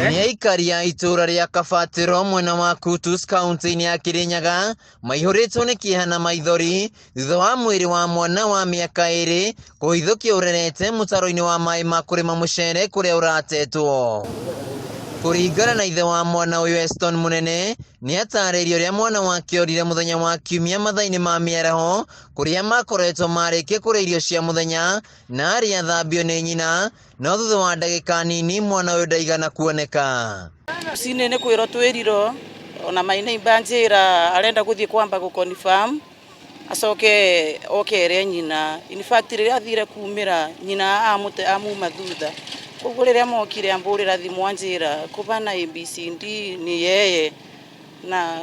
Ni Aikari ya ituura-ini Kabatiro Mwena wa Kutus kaunti-ini ya Kirinyaga maihuritwo ni kieha na maithori thutha wa mwiri wa mwana wa miaka 2 kuhithukio urerete mutaro-ini wa maai ma kurima mucere kuria uratetwo. Kuringana na ithe wa mwana uyu Eston munene ni atariirie uria mwana wake orire muthenya wa kiumia mathaini ma miaraho kuria makoretwo marikie kuria irio cia muthenya na ari athambio ni nyina, no thutha wa ndagika nini mwana uyu ndaigana kuoneka. Sinene kwiro twiriro ona maina imbanjira arenda guthie kwamba guconfirm acoke okere nyina. In fact riria athire kumira nyina amuma thutha. Koguo riria mokire amburira thimu anjira kubana ABCD ni yeye na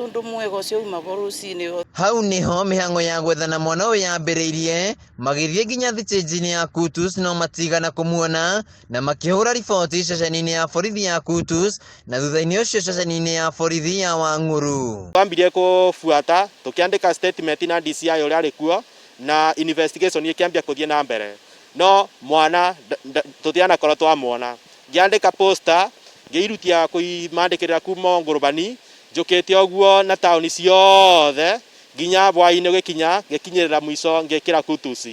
undu mwega ucio uma borucini. Hau niho mihango ya gwethana mwana uyu yambiriirie, magithie nginya thitĩnji-ini ya Kutus no matigana kumuona na makihura riboti ceceni-ini ya borithi ya Kutus na thutha-ini ucio ceceni-ini ya borithi ya Wang'uru. Twambirie kufuata tukiandika statement na DCI uria ari kuo na investigation ikiambia kuthie na mbere, no mwana tutiana korwo twamwona. Ngiandika poster ngiirutia kuimandikirira kuma ngurubani njukite oguo na tauni ciothe nginya bwai-ini gikinyirira mwico ngikira Kutus,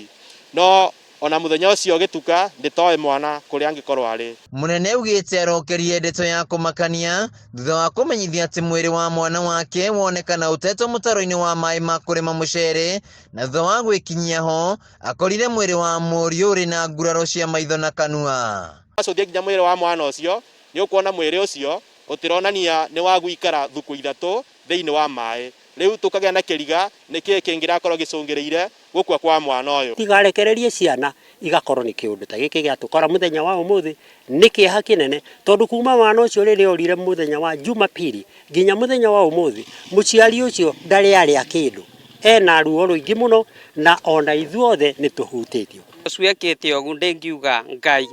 no ona muthenya ucio gituka nditoe mwana kuria angikorwo ari. Munene ugite arokerie ndeto ya kumakania thutha wa kumenyithia ati mwiri wa mwana wake wonekana utetwo mutaro-ini wa maai ma kurima mucere, na thutha wa gwikinyia ho akorire mwiri wa muriu uri na nguraro cia maitho na kanua. Acuthie nginya mwiri wa mwana ucio ni ukuona mwiri ucio utironania ni wa guikara thiku ithatu thiini wa maai. Riu tukagea na kiriga niki kingirakorwo gicungiriire gukua kwa mwana uyu. Tigarekererie ciana igakorwo ni kiundu ta giki giatukora muthenya wa umuthi ni kieha kinene, tondu kuma mwana ucio riri orire muthenya wa Jumapili nginya muthenya wa umuthi muciari ucio ndari aria kindu, ena ruo ruingi muno na ona ithuothe ni tuhutitio. Cuekete ogu ndingiuga Ngai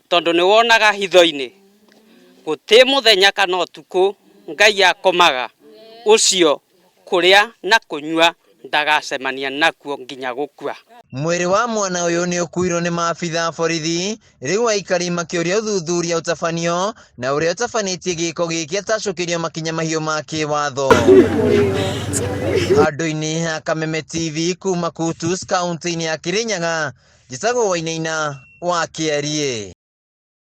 tondu ni wonaga hitho-ini guti muthenya kana utuku Ngai akomaga ucio kuria na kunyua ndagacemania nakuo nginya gukua. Mwiri wa mwana uyu ni ukuirwo ni maabitha borithi, riu Aikari makiuria uthuthuria utabanio na uria utabanitie giko giki atacukirio makinya mahiu ma kiwatho. Handũ-inĩ ha Kameme TV kuma Kutus kaunti-ini ya Kirinyaga, njĩtagwo Wainaina wa Kiarie.